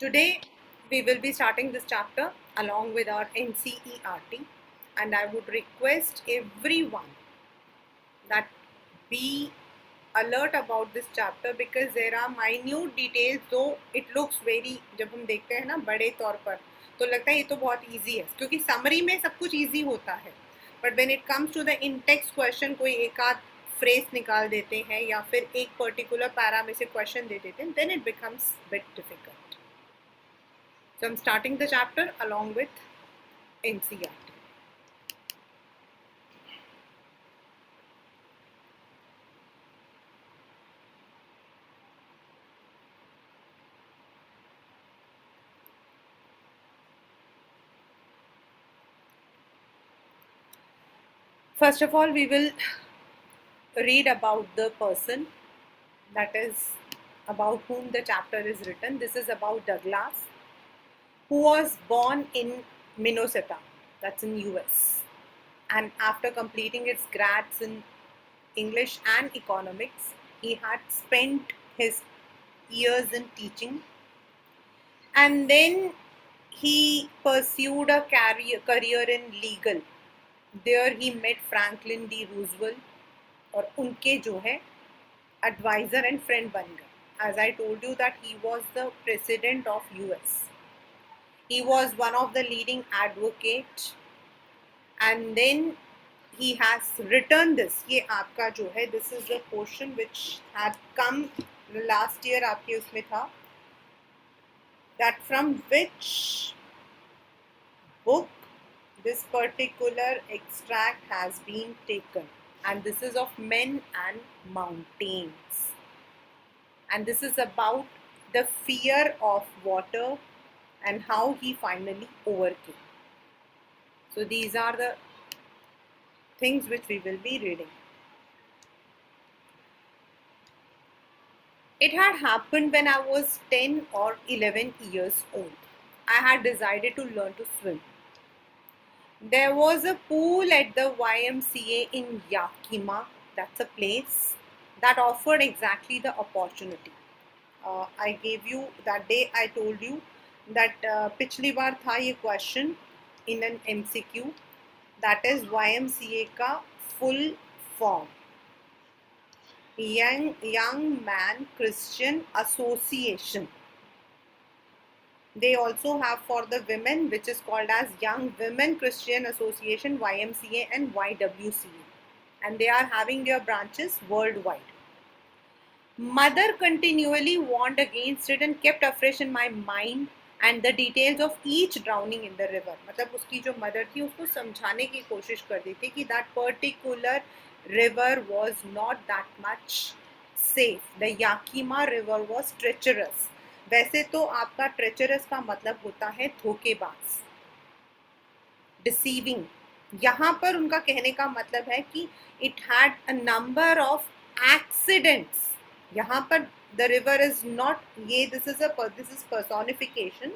Today we will be starting this chapter along with our NCERT, and I would request everyone that be alert about this chapter because there are minute details. Though it looks very, जब हम देखते हैं ना बड़े तौर पर तो लगता है ये तो बहुत easy है क्योंकि summary में सब कुछ easy होता है, but when it comes to the in-text question कोई एक आध phrase निकाल देते हैं या फिर एक particular para में से question दे देते हैं, then it becomes bit difficult. So I'm starting the chapter along with NCERT. First of all, we will read about the person, that is about whom the chapter is written. This is about Douglas, who was born in Minnesota, that's in US, and after completing his grads in English and economics, he had spent his years in teaching, and then he pursued a career in legal. There he met Franklin D. Roosevelt और उनके जो है advisor and friend बन गए. As I told you that he was the president of US. He was one of the leading advocates, and then he has written this. ये आपका जो है, this is the portion which had come last year आपके उसमें था, that from which book this particular extract has been taken, and this is of Men and Mountains, and this is about the fear of water and how he finally overcame. So these are the things which we will be reading. It had happened when I was 10 or 11 years old. I had decided to learn to swim. There was a pool at the YMCA in Yakima, that's a place that offered exactly the opportunity. I gave you that day, I told you that पिछली बार था ये question in an MCQ, that is YMCA का full form, Young Man Christian Association. They also have for the women, which is called as Young Women Christian Association, YMCA and YWCA, and they are having their branches worldwide. Mother continually warned against it and kept afresh in my mind and the details of each drowning in the river. मतलब उसकी जो mother थी उसको समझाने की कोशिश कर दी थी कि that particular river was not that much safe. The Yakima river was treacherous. वैसे तो आपका treacherous का मतलब होता है धोखेबाज, deceiving. यहाँ पर उनका कहने का मतलब है कि it had a number of accidents. यहाँ पर the river is not ये, this is personification,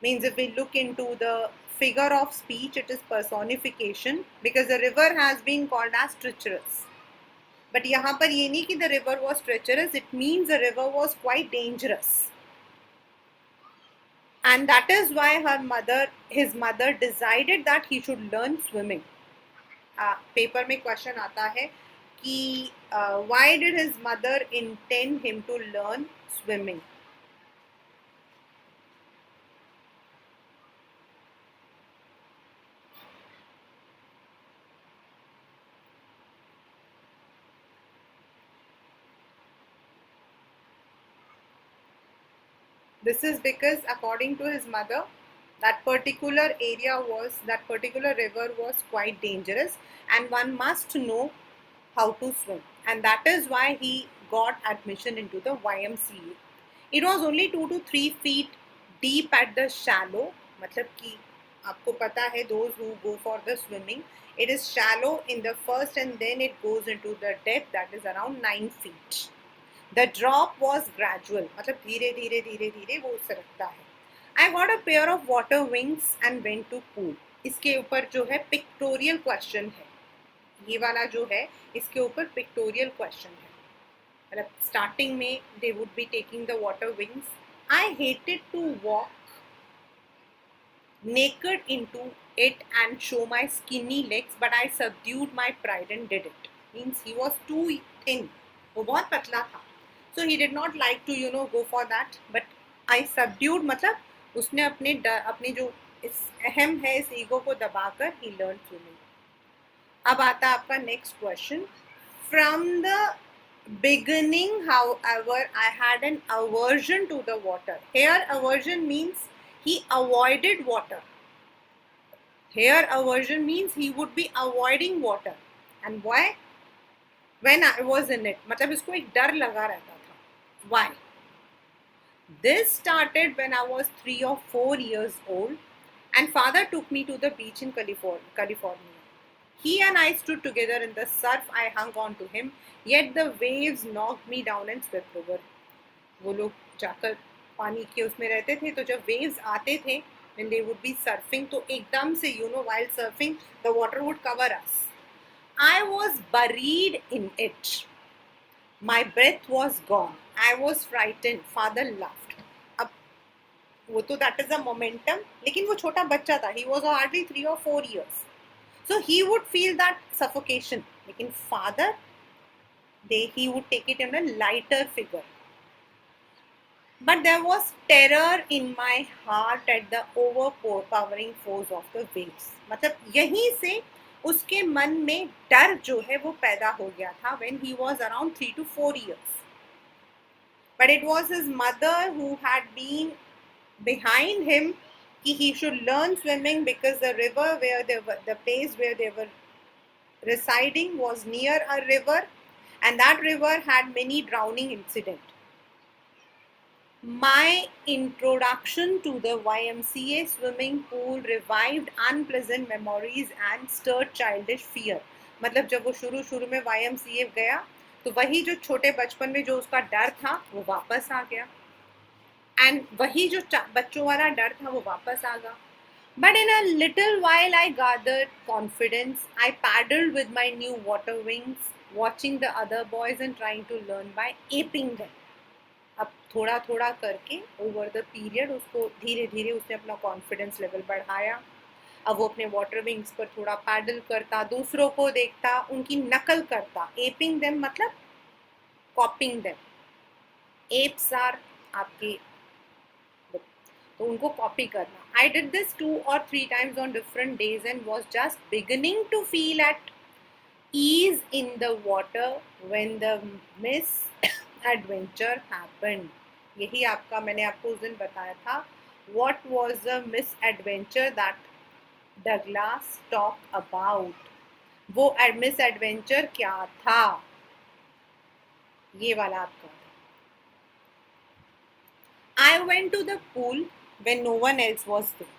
means if we look into the figure of speech, it is personification because the river has been called as treacherous. But यहाँ पर ये नहीं कि the river was treacherous, it means the river was quite dangerous. And that is why his mother decided that he should learn swimming. Paper में question आता है कि why did his mother intend him to learn swimming? This is because according to his mother, that particular river was quite dangerous and one must know how to swim, and that is why he got admission into the YMCA. It was only 2 to 3 feet deep at the shallow, मतलब कि आपको पता है those who go for the swimming, it is shallow in the first and then it goes into the depth that is around 9 feet. The drop was gradual, मतलब धीरे धीरे धीरे धीरे वो सरकता है. I got a pair of water wings and went to pool. इसके ऊपर जो है pictorial question है, ये वाला जो है इसके ऊपर pictorial question है. मतलब starting में they would be taking the water wings. I hated to walk naked into it and show my skinny legs, but I subdued my pride and did it. Means he was too thin. वो बहुत पतला था. So he did not like to go for that. But I subdued मतलब उसने अपने जो इस अहम है इस ईगो को दबाकर he learned swimming. अब आता है आपका next question. From the beginning, however, I had an aversion to the water. Here aversion means he avoided water. Here aversion means he would be avoiding water. And why? When I was in it. मतलब इसको एक डर लगा रहता था. Why? This started when I was 3 or 4 years old and father took me to the beach in California. He and I stood together in the surf. I hung on to him, yet the waves knocked me down and swept over. वो लोग जाकर पानी के उसमें रहते थे, तो जब waves आते थे, when they would be surfing, तो एकदम से while surfing, the water would cover us. I was buried in it. My breath was gone. I was frightened. Father laughed. अब वो तो that is a momentum. लेकिन वो छोटा बच्चा था. He was hardly 3 or 4 years. So he would feel that suffocation. लेकिन father, he would take it in a lighter figure. But there was terror in my heart at the overpowering force of the waves. मतलब यहीं से उसके मन में डर जो है वो पैदा हो गया था when he was around 3 to 4 years. But it was his mother who had been behind him कि he should learn swimming because the river where the place where they were residing was near a river and that river had many drowning incidents. My introduction to the YMCA swimming pool revived unpleasant memories and stirred childish fear. मतलब जब वो शुरू में YMCA गया तो वही जो छोटे बचपन में जो उसका डर था वो वापस आ गया एंड वही जो बच्चों वाला डर था वो वापस आ गया. But in a little while I gathered confidence. I paddled with my new water wings, watching the other boys and trying to learn by aping them. अब थोड़ा थोड़ा करके ओवर द पीरियड उसको धीरे धीरे उसने अपना कॉन्फिडेंस लेवल बढ़ाया. अब वो अपने वाटर विंग्स पर थोड़ा पैडल करता, दूसरों को देखता, उनकी नकल करता. एपिंग देम मतलब कॉपिंग देम. एप्स आर आपके, तो उनको कॉपी करना. I did this 2 or 3 times on different days and was just beginning to feel at ease in the water when the misadventure happened. यही आपका, मैंने आपको उस दिन बताया था. What was the misadventure that Douglas talked about? वो misadventure क्या था? ये वाला आपका. I went to the pool when no one else was there.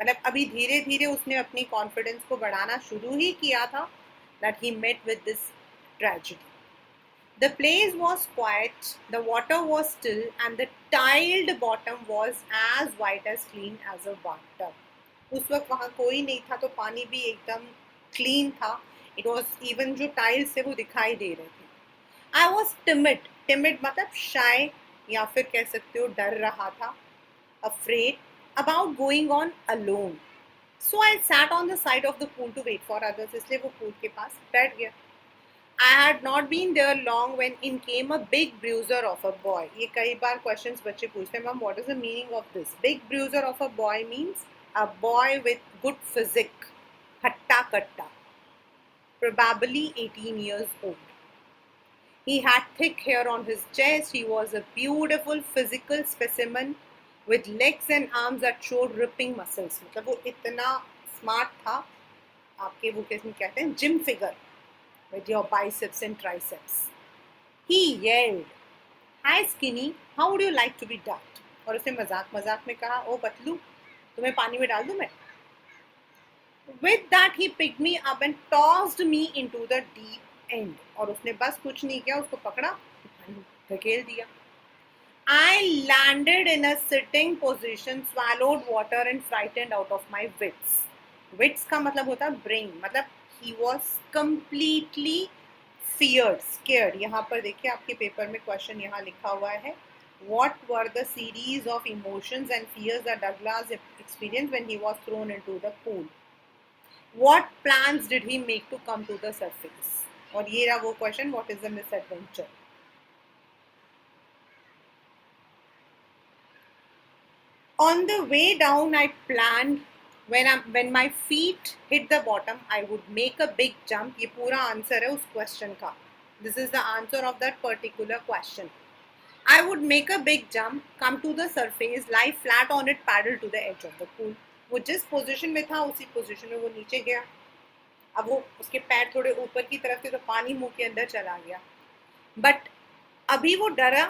मतलब अभी धीरे धीरे उसने अपनी कॉन्फिडेंस को बढ़ाना शुरू ही किया था that he met with this tragedy. The place was quiet, the water was still and the tiled bottom was as white as clean as a bathtub. उस वक्त वहाँ कोई नहीं था तो पानी भी एकदम क्लीन था. It was even जो टाइल्स थे वो दिखाई दे रहे थे. I was timid. Timid मतलब shy या फिर कह सकते हो डर रहा था. Afraid about going on alone. So I sat on the side of the pool to wait for others. इसलिए वो pool के पास बैठ गया. I had not been there long when in came a big bruiser of a boy. ये कई बार questions बच्चे पूछते हैं, ma'am, what is the meaning of this? Big bruiser of a boy means a boy with good physique, हट्टा कट्टा, probably 18 years old. He had thick hair on his chest. He was a beautiful physical specimen with legs and arms that showed ripping muscles. मतलब वो इतना smart था, आपके वो कैसे कहते हैं, gym figure with your biceps and triceps. He yelled, "Hi skinny, how would you like to be ducked?" और उसने मजाक में कहा, ओ पतलू, तुम्हें पानी में डाल दूं मैं? With that he picked me up and tossed me into the deep end. और उसने बस कुछ नहीं किया, उसको पकड़ा, धकेल दिया. I landed in a sitting position, swallowed water and frightened out of my wits. Wits का मतलब होता है brain, मतलब he was completely feared, scared. यहाँ पर देखिए आपके पेपर में क्वेश्चन यहाँ लिखा हुआ है. What were the series of emotions and fears that Douglas experienced when he was thrown into the pool? What plans did he make to come to the surface? और ये रहा वो question, what is the misadventure? On the way down, I planned when my feet hit the bottom, I would make a big jump. ये पूरा answer है उस question का. This is the answer of that particular question. I would make a big jump, come to the surface, lie flat on it, paddle to the edge of the pool. वो जिस position में था उसी position में वो नीचे गया. अब वो उसके पैर थोड़े ऊपर की तरफ थे तो पानी मुंह के अंदर चला गया. बट अभी वो डरा,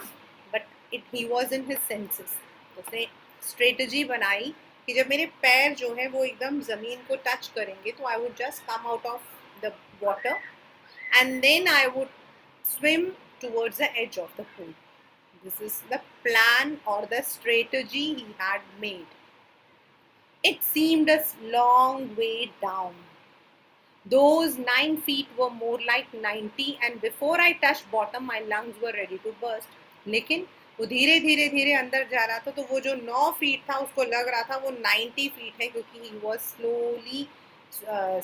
but he was in his senses. उसने स्ट्रेटजी बनाई कि जब मेरे पैर जो है वो एकदम ज़मीन को टच करेंगे तो I would just come out of the water and then I would swim towards the edge of the pool. This is the plan or the strategy he had made. It seemed a long way down. Those 9 feet were more like 90 and before I touched bottom my lungs were ready to burst. लेकिन वो धीरे धीरे धीरे अंदर जा रहा था तो वो जो 9 फीट था उसको लग रहा था वो 90 फीट है क्योंकि he was slowly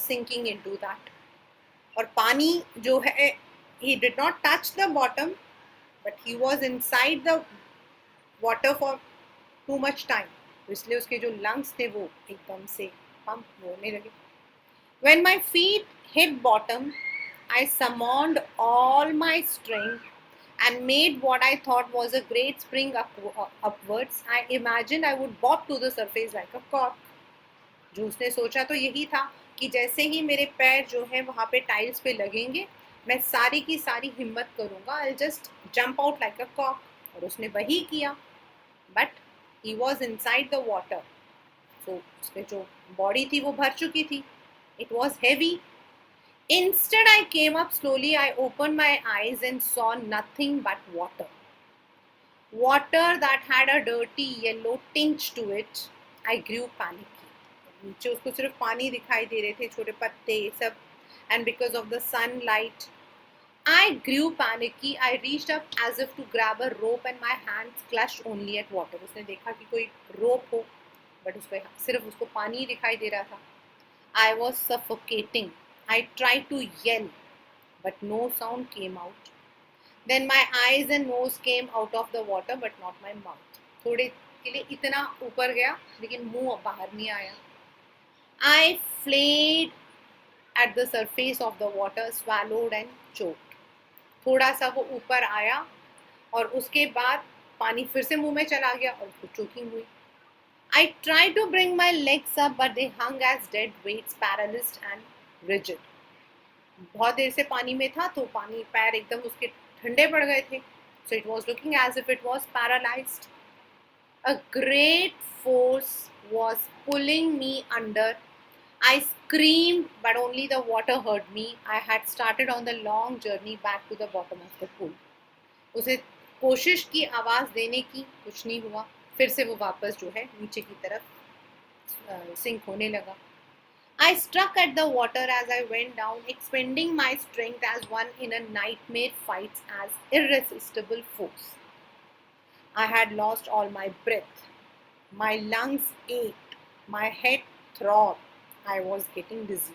sinking into that. और पानी जो है he did not touch the bottom but he was inside the water for too much time. इसलिए उसके जो lungs थे वो एकदम से pump होने लगे. When my feet hit bottom, I summoned all my strength and made what I thought was a great spring upwards. I imagined I would bob to the surface like a cork. जो उसने सोचा तो यही था कि जैसे ही मेरे पैर जो है वहाँ पे टाइल्स पे लगेंगे मैं सारी की सारी हिम्मत करूँगा. I'll just jump out like a cork. और उसने वही किया. But he was inside the water. So उसके जो बॉडी थी वो भर चुकी थी. It was heavy. Instead, I came up slowly. I opened my eyes and saw nothing but water. Water that had a dirty yellow tinge to it. I grew panicky. नीचे उसको सिर्फ पानी दिखाई दे रहे थे, छोटे पत्ते सब. And because of the sunlight, I grew panicky. I reached up as if to grab a rope and my hands clutched only at water. उसने देखा कि कोई rope हो, but उसको सिर्फ उसको पानी ही दिखाई दे रहा था. I was suffocating. I tried to yell, but no sound came out. Then my eyes and nose came out of the water, but not my mouth. थोड़े के लिए इतना ऊपर गया, लेकिन मुंह बाहर नहीं आया. I flayed at the surface of the water, swallowed and choked. थोड़ा सा वो ऊपर आया और उसके बाद पानी फिर से मुंह में चला गया और फिर चोकिंग हुई. I tried to bring my legs up, but they hung as dead weights, paralyzed and rigid. बहुत देर से पानी में था तो पानी पैर एकदम उसके ठंडे पड़ गए थे. So it was looking as if it was paralyzed. A great force was pulling me under. I screamed, but only the water heard me. I had started on the long journey back to the bottom of the pool. उसे कोशिश की आवाज़ देने की, कुछ नहीं हुआ. फिर से वो वापस जो है नीचे की तरफ सिंक होने लगा. I struck at the water as I went down, expending my strength as one in a nightmare fights as irresistible force. I had lost all my breath. My lungs ached. My head throbbed. I was getting dizzy.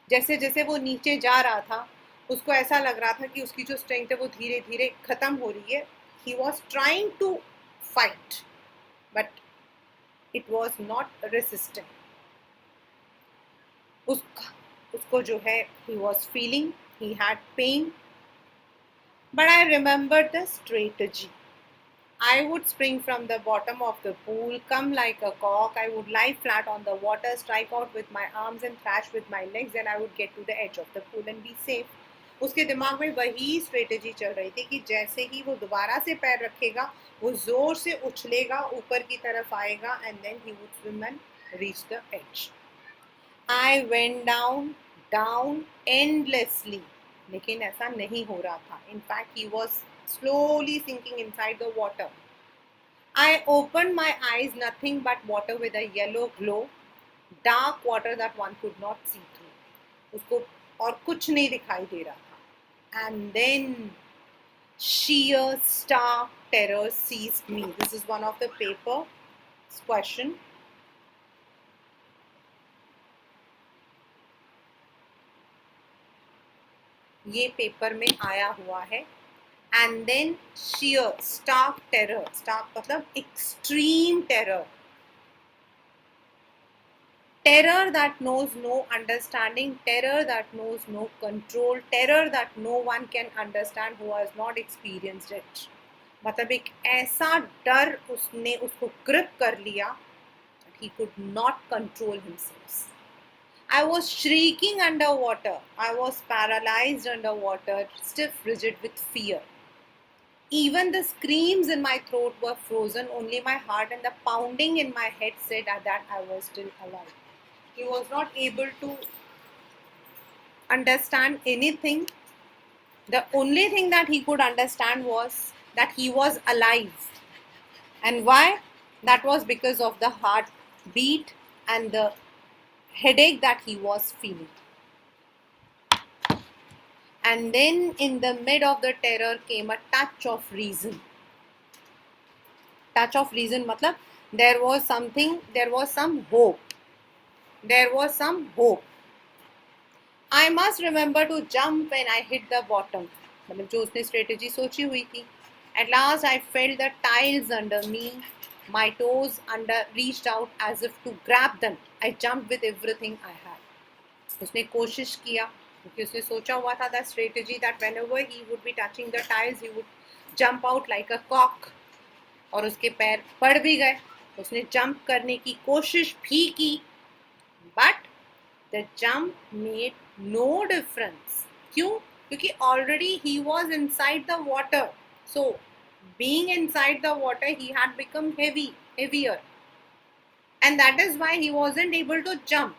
जैसे जैसे वो नीचे जा रहा था उसको ऐसा लग रहा था कि उसकी जो स्ट्रेंथ है वो धीरे धीरे खत्म हो रही है. He was trying to fight, but it was not resisting. उसको जो है he was feeling, he had pain, but I remembered the strategy. I would spring from the bottom of the pool, come like a cork. I would lie flat on the water, strike out with my arms and thrash with my legs, and I would get to the edge of the pool and be safe. उसके दिमाग में वही strategy चल रही थी कि जैसे ही वो दोबारा से पैर रखेगा वो जोर से उछलेगा, ऊपर की तरफ आएगा and then he would swim and reach the edge. I went down endlessly. लेकिन ऐसा नहीं हो रहा था. In fact, he was slowly sinking inside the water. I opened my eyes, nothing but water with a yellow glow, dark water that one could not see through. उसको और कुछ नहीं दिखाई दे रहा था. And then sheer, stark, terror seized me. This is one of the paper question. ये paper में आया हुआ है. And then sheer, stark terror. Stark मतलब extreme terror. Terror that knows no understanding, terror that knows no control, terror that no one can understand who has not experienced it. मतलब एक ऐसा डर उसने उसको ग्रिप कर लिया that he could not control himself. I was shrieking underwater. I was paralyzed underwater, stiff, rigid with fear. Even the screams in my throat were frozen. Only my heart and the pounding in my head said that I was still alive. He was not able to understand anything. The only thing that he could understand was that he was alive. And why? That was because of the heartbeat and the headache that he was feeling. And then in the mid of the terror came a touch of reason. Touch of reason matlab there was some hope. There was some hope. I must remember to jump when I hit the bottom. मतलब जो उसने strategy सोची हुई थी. At last I felt the tiles under me. My toes reached out as if to grab them. I jumped with everything I had. उसने कोशिश किया क्योंकि उसने सोचा हुआ था that strategy that whenever he would be touching the tiles he would jump out like a cock. और उसके पैर पड़ भी गए. उसने jump करने की कोशिश भी की. But the jump made no difference. क्यों? क्योंकि already he was inside the water. So being inside the water he had become heavier. And that is why he wasn't able to jump.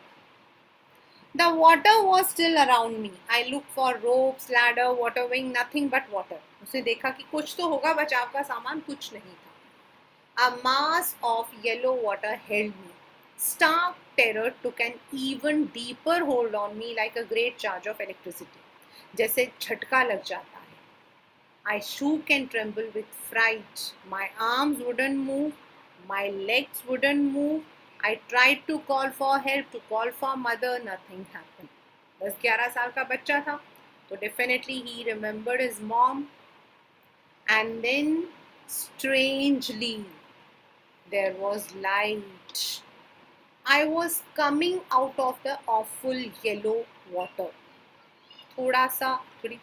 The water was still around me. I looked for ropes, ladder, water wing, nothing but water. उसे देखा कि कुछ तो होगा, बचाव का सामान कुछ नहीं था. A mass of yellow water held me. Stark terror took an even deeper hold on me like a great charge of electricity. जैसे झटका लग जाता है. I shook and trembled with fright. My arms wouldn't move. My legs wouldn't move. I tried to call for help, to call for mother. Nothing happened. 10-11 साल का बच्चा था, तो definitely he remembered his mom. And then, strangely, there was light. I was coming out of the awful yellow water. थोड़ी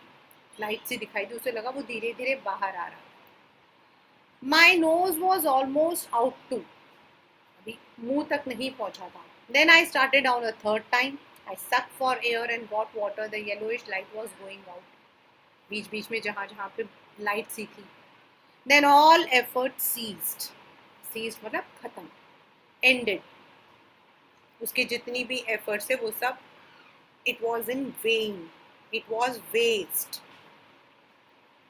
light सी दिखाई दी. उसे लगा वो धीरे धीरे बाहर आ रहा. My nose was almost out too. अभी मुंह तक नहीं पहुंचा था. Then I started down a third time. I sucked for air and got water. The yellowish light was going out. बीच बीच में जहाँ पे लाइट सी थी. Then all effort ceased. Ceased मतलब खत्म. Ended. उसके जितनी भी efforts है वो सब it was in vain. It was waste.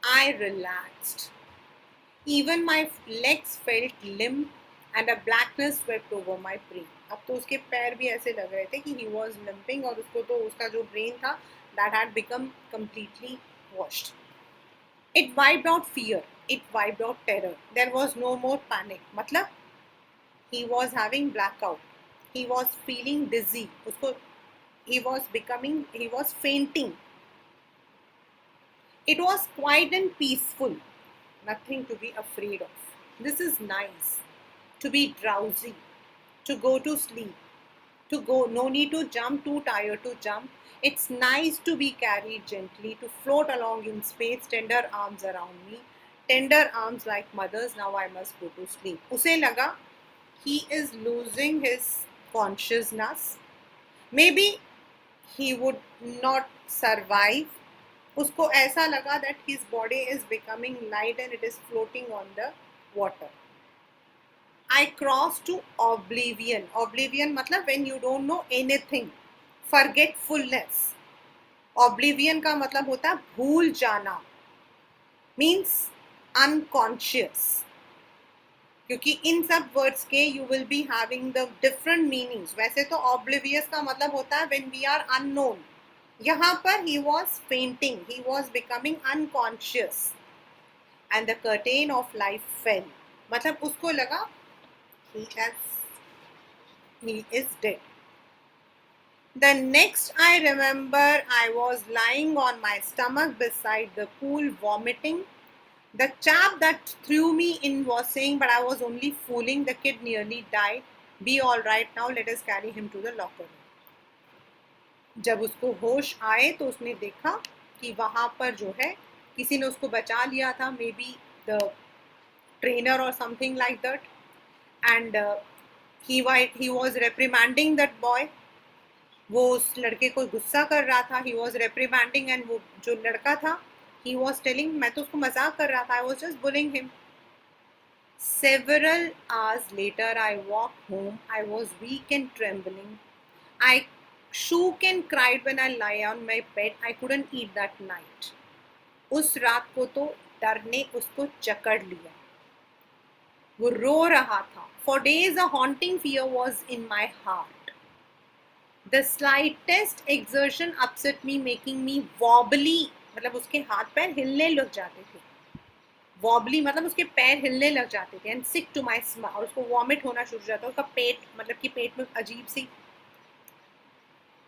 I relaxed. Even my legs felt limp and a blackness swept over my brain. अब तो उसके पैर भी ऐसे लग रहे थे कि he was limping और उसको तो उसका जो brain था that had become completely washed. It wiped out fear. It wiped out terror. There was no more panic. मतलब he was having blackout. He was feeling dizzy. उसको he was fainting. It was quiet and peaceful. Nothing to be afraid of. This is nice. To be drowsy. To go to sleep. No need to jump, too tired to jump. It's nice to be carried gently, to float along in space, tender arms around me. Tender arms like mothers, now I must go to sleep. उसे लगा he is losing his consciousness. Maybe he would not survive. उसको ऐसा लगा that his body is becoming light and it is floating on the water. I crossed to oblivion. Oblivion मतलब when you don't know anything. Forgetfulness. Oblivion का मतलब होता है भूल जाना. Means unconscious. क्योंकि इन सब words के you will be having the different meanings. वैसे तो oblivious का मतलब होता है when we are unknown. यहाँ पर he was fainting. He was becoming unconscious. and the curtain of life fell. मतलब उसको लगा he is dead. The next I remember, I was lying on my stomach beside the pool vomiting. The chap that threw me in was saying, but I was only fooling. The kid nearly died. Be all right now. Let us carry him to the locker room. जब उसको होश आए तो उसने देखा कि वहाँ पर जो है किसी ने उसको बचा लिया था, मे बी द ट्रेनर और something like that, and he was reprimanding that boy. वो उस लड़के को गुस्सा कर रहा था. He was reprimanding, and वो जो लड़का था, he was telling, मैं तो उसको मजाक कर रहा था. I was just bullying him. Several hours later, I walked home. I was weak and trembling. I shook and cried when I lay on my bed. I couldn't eat that night. उस रात को तो डर ने उसको जकड़ लिया. वो रो रहा था. For days, a haunting fear was in my heart. The slightest exertion upset me, making me wobbly. मतलब उसके हाथ पैर हिलने लग जाते थे. Wobbly मतलब उसके पैर हिलने लग जाते थे. And sick to my stomach. और उसको वॉमिट होना शुरू हो जाता. उसका पेट मतलब कि पेट में अजीब सी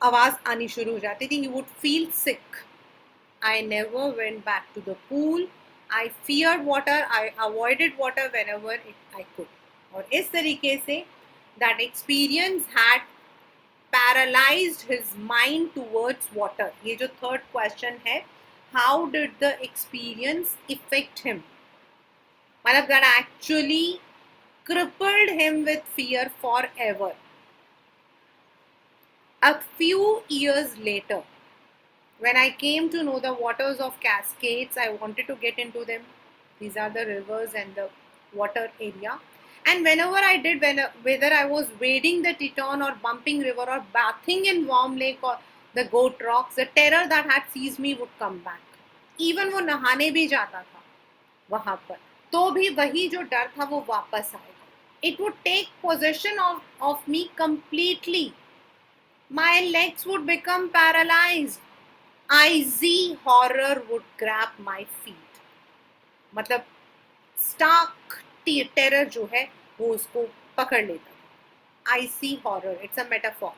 आवाज आनी शुरू हो जाती थी. He would feel sick. I never went back to the pool. I feared water. I avoided water whenever I could. और इस तरीके से that experience had paralyzed his mind towards water. ये जो third question है, how did the experience affect him? मतलब that actually crippled him with fear forever. A few years later, when I came to know the waters of Cascades, I wanted to get into them. These are the rivers and the water area. And whenever I did, whether I was wading the Teton or bumping river or bathing in warm lake or the goat rocks, the terror that had seized me would come back. Even वो नहाने भी जाता था वहाँ पर, तो भी वही जो डर था वो वापस आएगा. It would take possession of me completely. My legs would become paralyzed. Icy horror would grab my feet. मतलब stark terror जो है वो उसको पकड़ लेता था. Icy horror, it's a metaphor.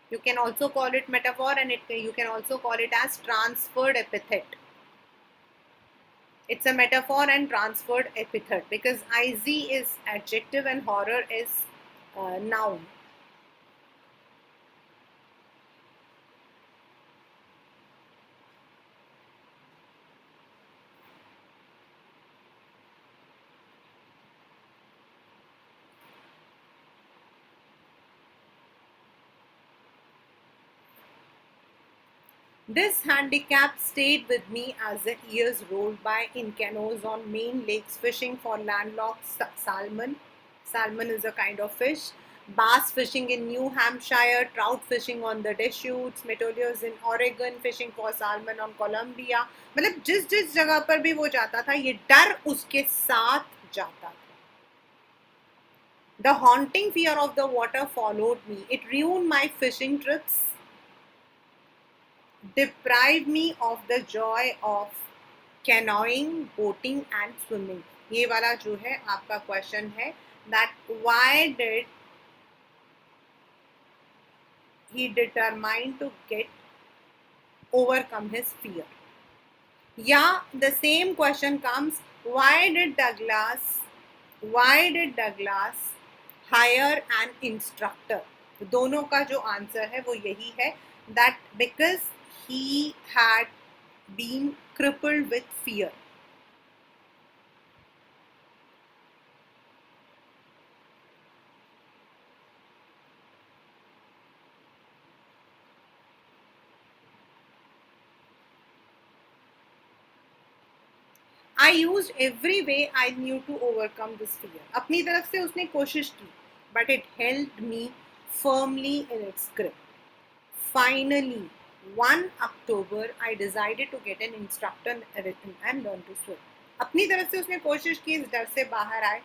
You can also call it metaphor, and you can also call it as transferred epithet. It's a metaphor and transferred epithet because icy is adjective and horror is noun. This handicap stayed with me as the years rolled by in canoes on main lakes fishing for landlocked salmon. Salmon is a kind of fish. Bass fishing in New Hampshire, trout fishing on the Deschutes, meteors in Oregon, fishing for salmon on Columbia. मतलब जिस जिस जगह पर भी वो जाता था ये डर उसके साथ जाता था. The haunting fear of the water followed me. It ruined my fishing trips, deprived me of the joy of canoeing, boating and swimming. ये वाला जो है आपका क्वेश्चन है that why did he determine to overcome his fear. Yeah, the same question comes, why did Douglas hire an instructor? दोनों का जो answer है वो यही है that because he had been crippled with fear. I used every way I knew to overcome this fear. अपनी तरफ से उसने कोशिश की, but it held me firmly in its grip. Finally, one October, I decided to get an instructor and learn to swim. अपनी तरफ से उसने कोशिश की इस डर से बाहर आए,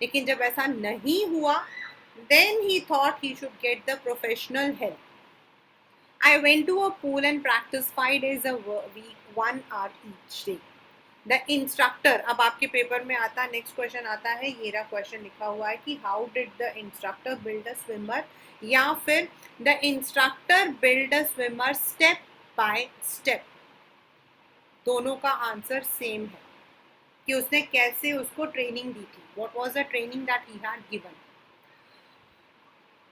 लेकिन जब ऐसा नहीं हुआ, then he thought he should get the professional help. I went to a pool and practiced 5 days a week, 1 hour each day. The instructor, अब आपके पेपर में आता, नेक्स्ट क्वेश्चन आता है, ये रहा क्वेश्चन लिखा हुआ है कि how did the instructor build a swimmer, या फिर the instructor build a swimmer step by step. दोनों का आंसर सेम है कि उसने कैसे उसको ट्रेनिंग दी थी, what was the training that he had given.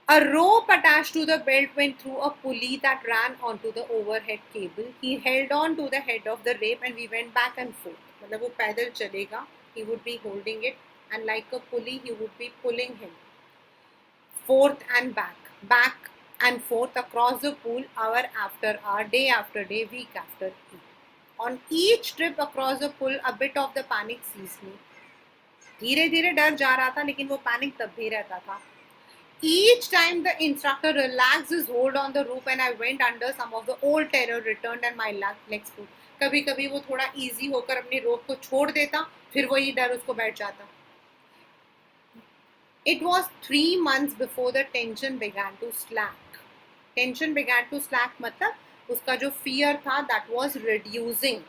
A rope attached to the belt went through a pulley that ran onto the overhead cable. He held on to the head of the rope and we went back and forth. मतलब वो पैदल चलेगा, he would be holding it, and like a pulley he would be pulling him forth and back and forth across the pool, hour after hour, day after day, week after week. On each trip across the pool, a bit of the panic seized me. धीरे धीरे डर जा रहा था, लेकिन वो panic तब भी रहता था. Each time the instructor relaxed his hold on the rope and I went under, some of the old terror returned and my legs pulled. कभी कभी वो थोड़ा इजी होकर अपनी रोप को छोड़ देता, फिर वही डर उसको बैठ जाता. It was 3 months before the tension began to slack. Tension began to slack मतलब उसका जो fear था that was reducing.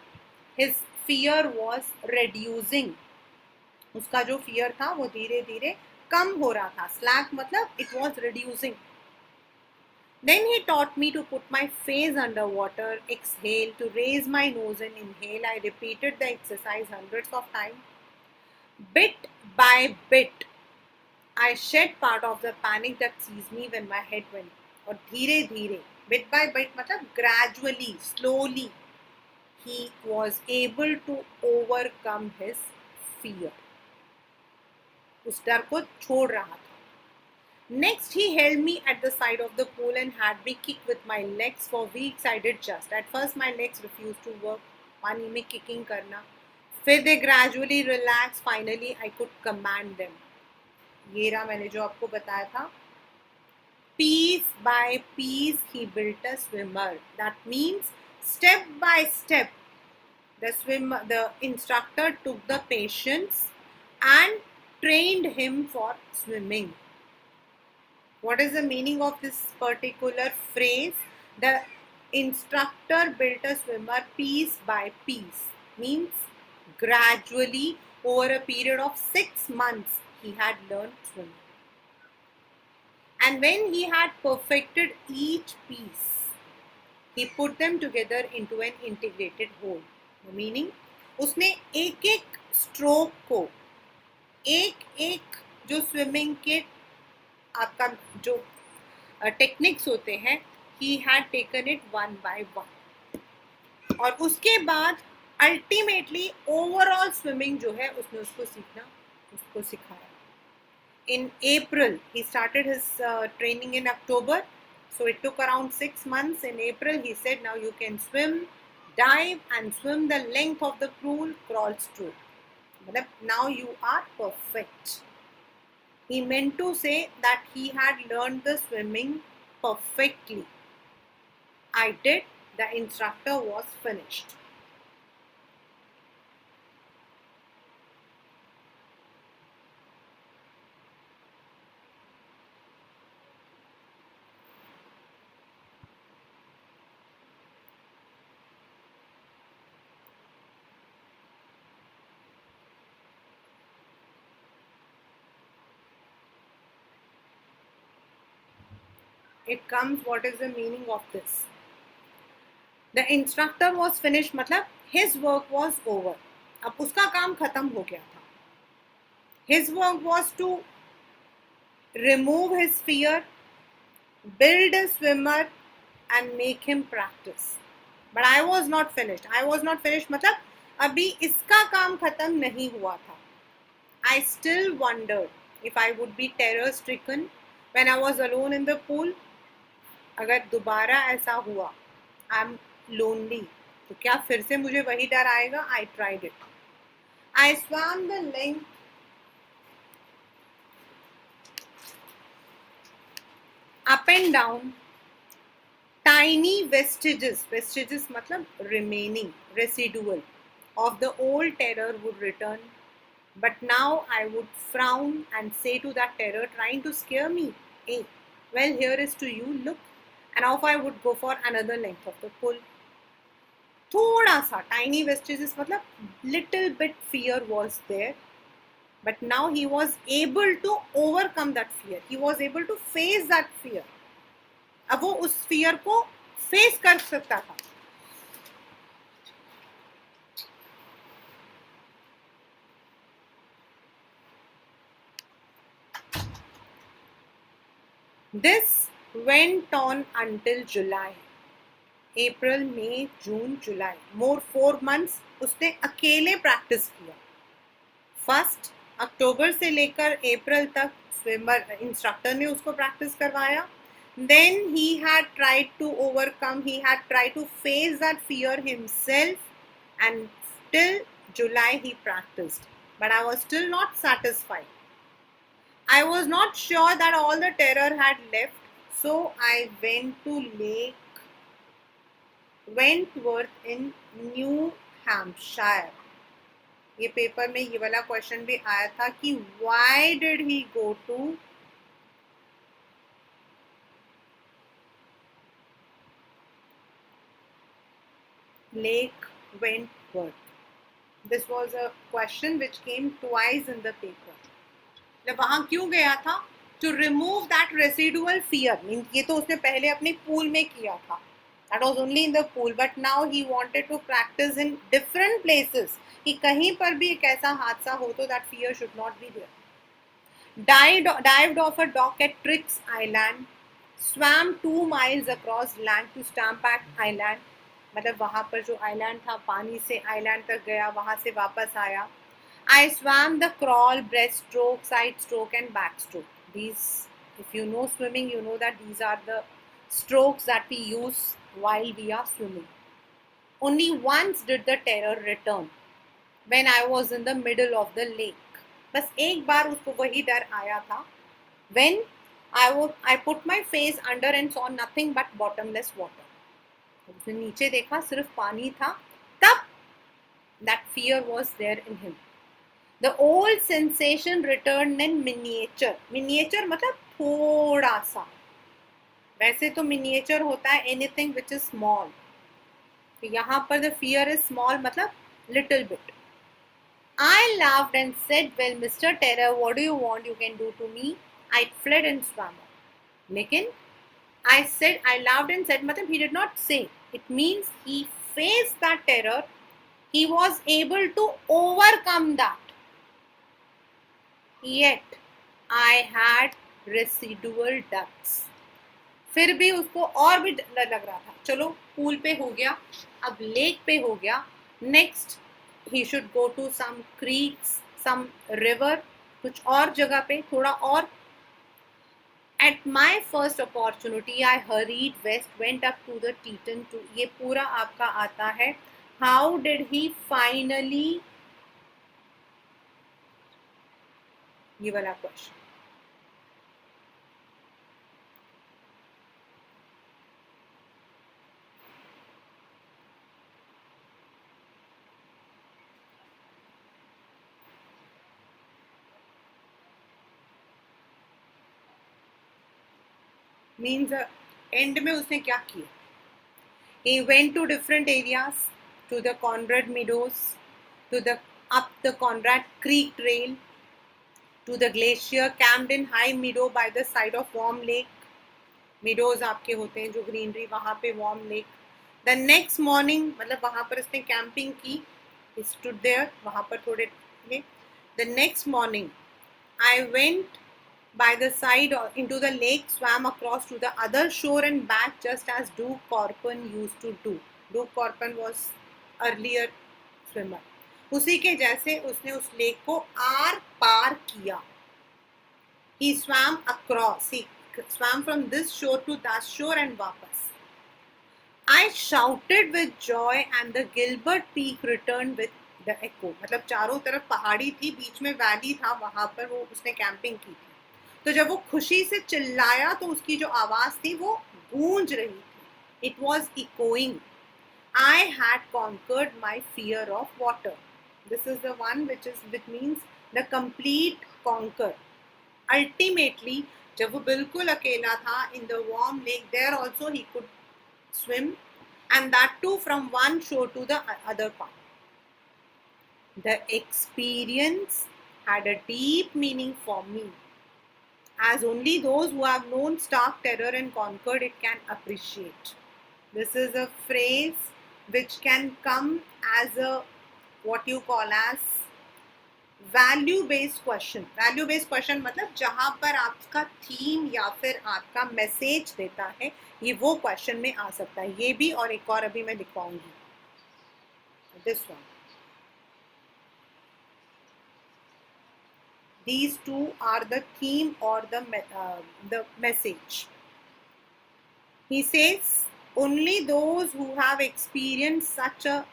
His fear was reducing. उसका जो fear था वो धीरे धीरे कम हो रहा था. Slack मतलब it was reducing. Then he taught me to put my face under water, exhale, to raise my nose and inhale. I repeated the exercise hundreds of times. Bit by bit, I shed part of the panic that seized me when my head went. और धीरे धीरे, bit by bit मतलब gradually, slowly, he was able to overcome his fear. उस डर को छोड़ रहा था. Next, he held me at the side of the pool and had me kick with my legs. For weeks I did just. At first my legs refused to work. पानी में kicking करना. फिर they gradually relaxed. Finally I could command them. ये रहा मैंने जो आपको बताया था. Piece by piece he built a swimmer. That means step by step the instructor took the patience and trained him for swimming. What is the meaning of this particular phrase? The instructor built a swimmer piece by piece. Means gradually over a period of 6 months he had learned swimming. And when he had perfected each piece, he put them together into an integrated whole. Meaning उसने एक एक stroke को, एक एक जो swimming के आपका जो टेक्निक्स होते हैं, he had taken it one by one. और उसके बाद अल्टीमेटली ओवरऑल स्विमिंग जो है उसने उसको सीखना, उसको सिखाया. In April he started his training in October, so it took around 6 months. In April he said, now you can swim, dive and swim the length of the pool, crawl stroke. Now you are perfect. He meant to say that he had learned the swimming perfectly. I did. The instructor was finished. It comes, what is the meaning of this? The instructor was finished मतलब his work was over. अब उसका काम खत्म हो गया था. His work was to remove his fear, build a swimmer and make him practice. But I was not finished. I was not finished मतलब अभी इसका काम खत्म नहीं हुआ था. I still wondered if I would be terror stricken when I was alone in the pool. अगर दोबारा ऐसा हुआ, I'm lonely, तो क्या फिर से मुझे वही डर आएगा? I tried it. I swam the length up and down. Tiny vestiges मतलब remaining, residual of the old terror would return. But now I would frown and say to that terror trying to scare me, hey, well, here is to you, look. And off I would go for another length of the pool. थोड़ा सा tiny vestiges, मतलब little bit fear was there, but now he was able to overcome that fear. He was able to face that fear. अब वो उस fear को face कर सकता था. This went on until July. April, May, June, July. More 4 months उसने अकेले practice किया. फर्स्ट अक्टूबर से लेकर अप्रैल तक स्विमर इंस्ट्रक्टर ने उसको प्रैक्टिस करवाया. Then he had tried to overcome, he had tried to face that fear himself, and till July he practiced. But I was still not satisfied. I was not sure that all the terror had left, so I went to Lake Wentworth in New Hampshire. ये paper में ये वाला question भी आया था कि why did he go to Lake Wentworth. This was a question which came twice in the paper. मतलब वहां क्यों गया था? To remove that residual fear. ये तो उसने पहले अपने पूल में किया था. That was only in the pool, but now he wanted to practice in different places. कि कहीं पर भी एक ऐसा हादसा हो तो that fear should not be there. Dived off a dock at Trix Island, swam 2 miles across land to Stampak Island. मतलब वहाँ पर जो आइलैंड था, पानी से आइलैंड तक गया, वहाँ से वापस आया. I swam the crawl, breaststroke, side stroke and backstroke. These, if you know swimming, you know that these are the strokes that we use while we are swimming. Only once did the terror return, when I was in the middle of the lake. बस एक बार उसको वही डर आया था. When I put my face under and saw nothing but bottomless water. उसने नीचे देखा, सिर्फ पानी था. तब that fear was there in him. The old sensation returned in miniature. Miniature मतलब थोड़ा सा. वैसे तो miniature होता है anything which is small. तो यहाँ पर the fear is small मतलब little bit. I laughed and said, well, Mr. Terror, what do you want you can do to me? I fled and swam. लेकिन I said, I laughed and said, मतलब he did not say. It means he faced that terror. He was able to overcome that. Yet, I had residual doubts. फिर भी उसको और भी डर लग रहा था. चलो पूल पे हो गया, अब लेक पे हो गया. Next he should go to some creeks, some river, कुछ और जगह पे थोड़ा और. At my first opportunity, I hurried west, went up to the Teton to. ये पूरा आपका आता है. How did he finally? ये वाला क्वेश्चन. Means end में उसने क्या किया? He went to different areas, to the Conrad Meadows, to the up the Conrad Creek Trail, to the glacier, camped in high meadow by the side of warm lake. Meadows आपके होते हैं जो greenery, वहाँ पे warm lake. The next morning, मतलब वहाँ पर उसने camping की. He stood there, वहाँ पर थोड़े. The next morning, I went by the side into the lake, swam across to the other shore and back, just as Duke Corpon used to do. Duke Corpon was earlier swimmer. उसी के जैसे उसने उस lake को are पार किया. He swam across. He swam from this shore to that shore and वापस. I shouted with joy and the Gilbert Peak returned with the echo. मतलब चारों तरफ पहाड़ी थी, बीच में वैली था, वहाँ पर वो उसने कैंपिंग की थी. तो जब वो खुशी से चिल्लाया तो उसकी जो आवाज थी वो गूंज रही थी. It was echoing. I had conquered my fear of water. This is the one which means the complete conquer. Ultimately, जब वो बिल्कुल अकेला था in the warm lake, there also he could swim and that too from one show to the other part. The experience had a deep meaning for me, as only those who have known stark terror and conquered it can appreciate. This is a phrase which can come as a what you call as value based question. Value based question मतलब जहां पर आपका theme या फिर आपका message देता है, ये वो क्वेश्चन में आ सकता है. ये भी और एक और अभी मैं दिखाऊंगी. This one, these two are the theme or the message. He says only those who have experienced such a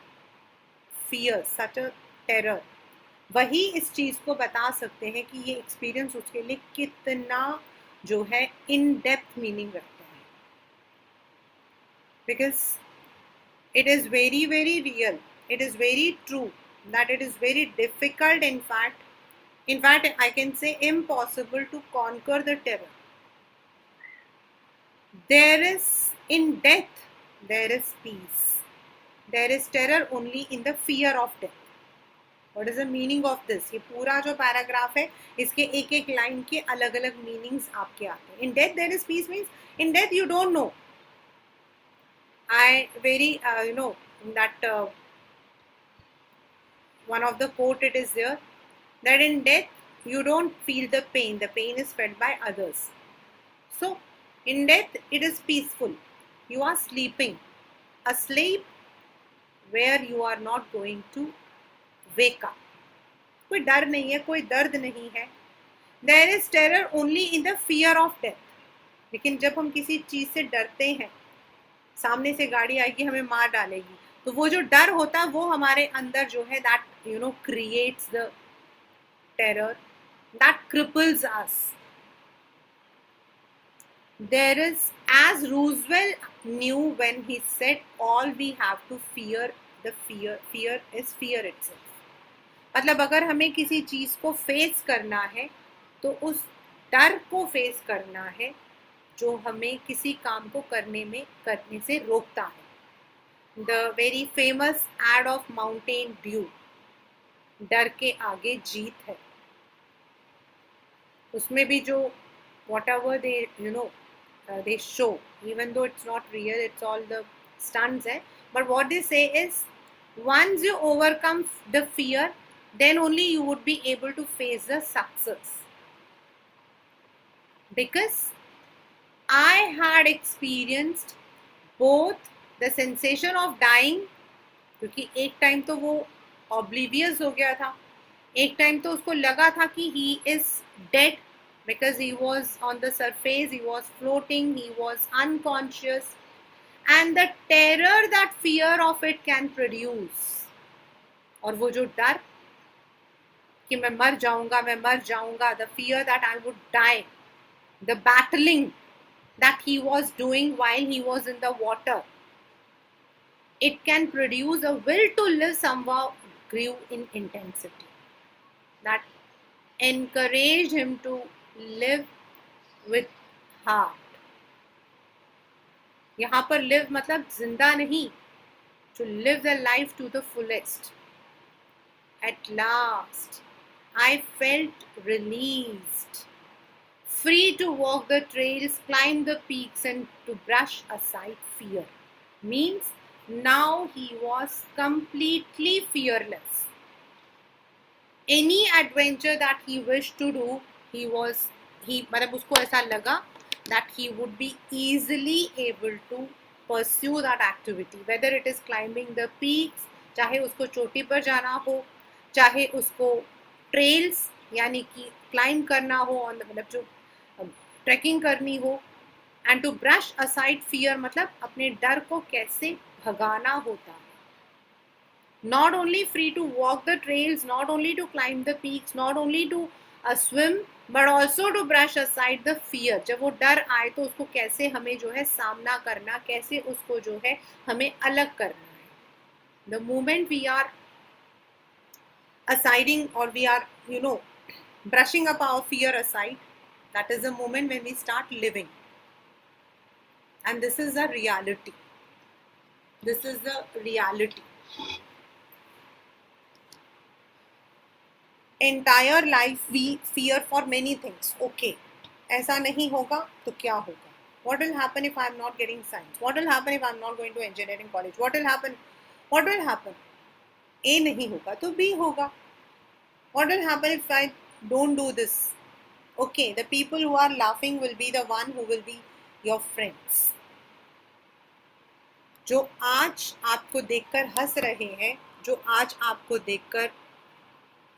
fear, such a terror, वही इस चीज को बता सकते हैं कि ये एक्सपीरियंस उसके लिए कितना जो है इन डेप्थ मीनिंग रखता है. Because it is very very real, it is very true that it is very difficult, in fact I can say impossible to conquer the terror. There is in death there is peace. There is terror only in the fear of death. What is the meaning of this? ये पूरा जो paragraph है इसके एक एक line के अलग अलग मीनिंग्स आपके आते हैं. In death there is peace means in death you don't know. I very that one of the quote it is there that in death you don't feel the pain is felt by others. So in death it is peaceful. You are sleeping, asleep, where you are not going to wake up. कोई डर नहीं है, कोई दर्द नहीं है. There is terror only in the fear of death. लेकिन जब हम किसी चीज से डरते हैं, सामने से गाड़ी आएगी हमें मार डालेगी, तो वो जो डर होता है वो हमारे अंदर जो है that creates the terror that cripples us. There is, as Roosevelt knew when he said all we have to fear the fear is fear itself. मतलब अगर हमें किसी चीज को फेस करना है तो उस डर को फेस करना है जो हमें किसी काम को करने से रोकता है. The very famous ad of Mountain Dew, डर के आगे जीत है. उसमें भी जो whatever they show, even though it's not real, it's all the stunts है, but what they say is once you overcome the fear, then only you would be able to face the success. Because I had experienced both the sensation of dying, क्योंकि एक time तो वो oblivious हो गया था, एक time तो उसको लगा था कि he is dead because he was on the surface, he was floating, he was unconscious, and the terror that fear of it can produce. और वो जो डर कि मैं मर जाऊंगा, the fear that I would die, the battling that he was doing while he was in the water, it can produce a will to live somehow grew in intensity that encouraged him to live with heart. यहाँ पर live मतलब जिंदा नहीं, to live the life to the fullest. At last I felt released, free to walk the trails, climb the peaks, and to brush aside fear. Means now he was completely fearless. Any adventure that he wished to do, मतलब उसको ऐसा लगा that he would be easily able to pursue that activity, whether it is climbing the peaks, चाहे उसको चोटी पर जाना हो, चाहे उसको ट्रेल्स यानी कि क्लाइंब करना हो, मतलब जो ट्रैकिंग करनी हो, and to brush aside fear मतलब अपने डर को कैसे भगाना होता है. Not only free to walk the trails, not only to climb the peaks, not only to swim, but also to brush aside the fear. जब वो डर आए तो उसको कैसे हमें जो है सामना करना, कैसे उसको जो है हमें अलग करना है. The moment we are assiding or we are brushing up our fear aside, that is the moment when we start living, and this is a reality. This is the reality. Entire life we fear for many things. Okay, ऐसा नहीं होगा तो क्या होगा? What will happen if I am not getting science? What will happen if I am not going to engineering college? What will happen? What will happen? A नहीं होगा तो B होगा. What will happen if I don't do this? Okay, the people who are laughing will be the one who will be your friends. जो आज आपको देखकर हंस रहे हैं, जो आज आपको देखकर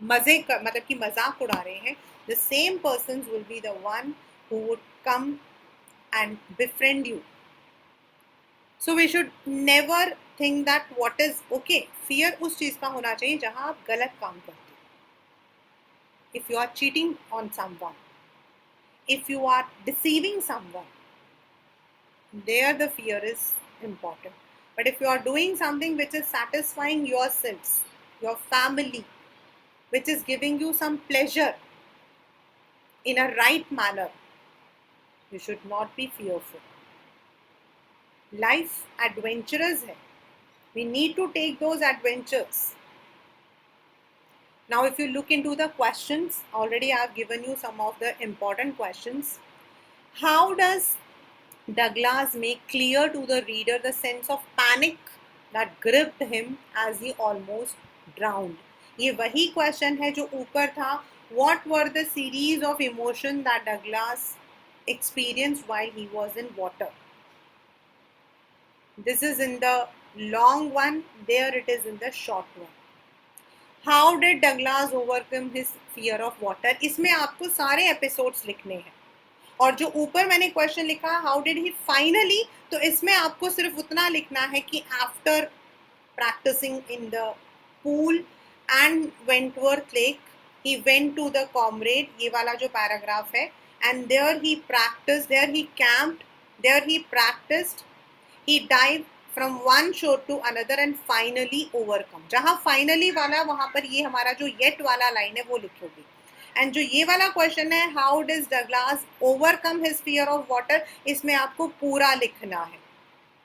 मजे कर मतलब कि मजाक उड़ा रहे हैं, the same persons will be the one who would come and befriend you. So we should never think that what is okay. Fear उस चीज का होना चाहिए जहां आप गलत काम करते हो. If you are cheating on someone, if you are deceiving someone, there the fear is important. But if you are doing something which is satisfying yourselves, your family, which is giving you some pleasure in a right manner, you should not be fearful. Life adventurous hai. We need to take those adventures. Now if you look into the questions, already I have given you some of the important questions. How does Douglas make clear to the reader the sense of panic that gripped him as he almost drowned? ये वही question है जो ऊपर था. What were the series of emotions that Douglas experienced while he was in water? This is in the long one, there it is in the short one. How did Douglas overcome his fear of water? इसमें आपको सारे episodes लिखने हैं. और जो ऊपर मैंने question लिखा हाउ डिड ही फाइनली, तो इसमें आपको सिर्फ उतना लिखना है कि after practising in the pool and Wentworth lake he went to the comrade, ये वाला जो पैराग्राफ है, and there he practise, there he camped, there he practised, he dive from one shore to another and finally overcome. जहां finally वाला वहां पर ये हमारा जो येट वाला लाइन है वो लिखोगे. एंड जो ये वाला क्वेश्चन है how does Douglas overcome his fear of water, इसमें आपको पूरा लिखना है.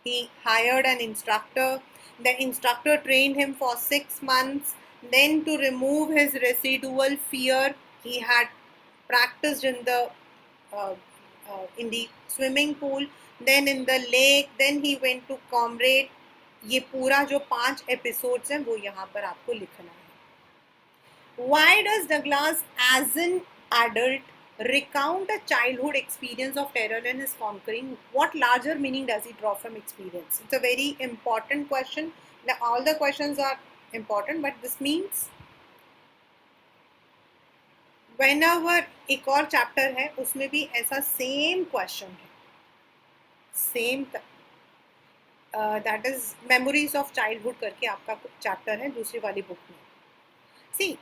He hired an instructor. The instructor trained him for 6 months. Then to remove his residual fear, he had practiced in the swimming pool, then in the lake, then he went to comrade. ये पूरा जो 5 episodes हैं वो यहाँ पर आपको लिखना है. Why does Douglas, as an adult, recount a childhood experience of terror and his conquering? What larger meaning does he draw from experience? It's a very important question. Now, all the questions are important, but this means whenever एक और chapter है उसमें भी ऐसा same question है, same that is memories of childhood करके आपका chapter है दूसरी वाली बुक में. सी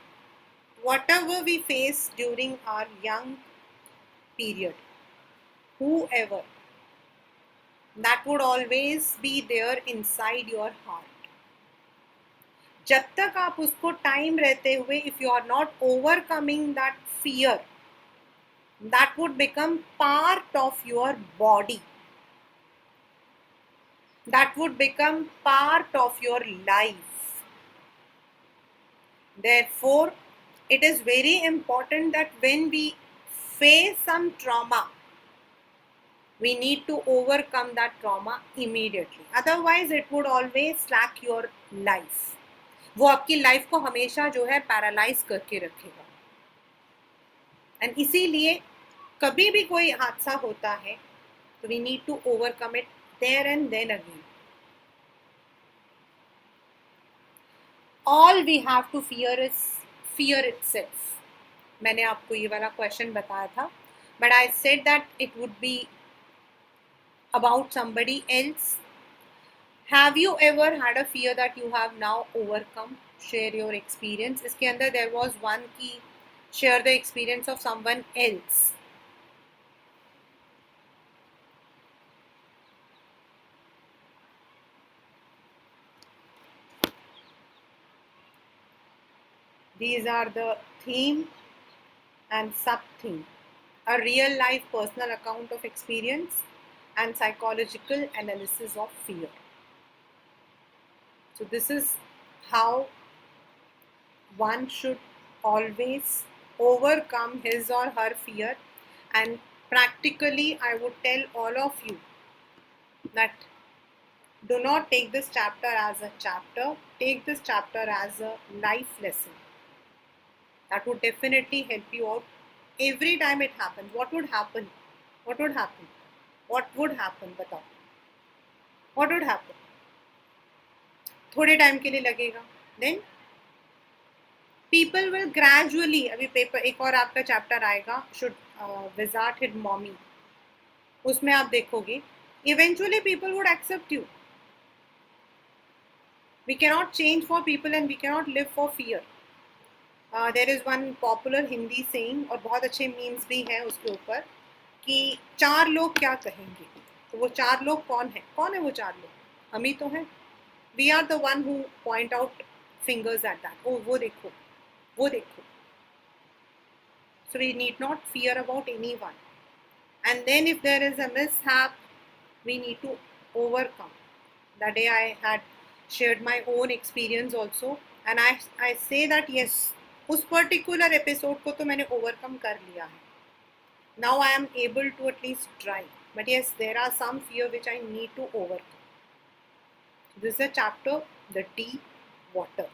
whatever we face during our young period, whoever, that would always be there inside your heart. जब तक आप उसको टाइम रहते हुए if you are not overcoming that fear, that would become part of your body, that would become part of your life. Therefore it is very important that when we face some trauma, we need to overcome that trauma immediately. Otherwise, it would always slack your life. वो आपकी life को हमेशा जो है paralyse करके रखेगा. And इसीलिए कभी भी कोई हादसा होता है तो we need to overcome it there and then again. All we have to fear is fear itself. मैंने आपको ये वाला क्वेश्चन बताया था, but I said that it would be about somebody else. Have you ever had a fear that you have now overcome? Share your experience. इसके अंदर there was one की share the experience of someone else. These are the theme and sub-theme. A real-life personal account of experience and psychological analysis of fear. So this is how one should always overcome his or her fear. And practically, I would tell all of you that do not take this chapter as a chapter, take this chapter as a life lesson. That would definitely help you out. Every time it happens, what would happen? What would happen? What would happen? बताओ. What would happen? थोड़े time के लिए लगेगा. Then people will gradually, अभी paper एक और आपका chapter आएगा, should visit his mommy. उसमें आप देखोगे, eventually people would accept you. We cannot change for people and we cannot live for fear. There is one popular Hindi saying और बहुत अच्छे मीम्स भी हैं उसके ऊपर कि 4 लोग क्या कहेंगे. तो वो 4 लोग कौन है वो 4 लोग? हम ही तो हैं. We are the one who point out fingers at that. Oh, वो देखो. So we need not fear about anyone. And then if there is a mishap, we need to overcome. That day I had shared my own experience also, and I say that yes, उस particular episode को तो मैंने overcome कर लिया है. Now I am able to at least try. But yes, there are some fear which I need to overcome. This is a chapter, the deep water.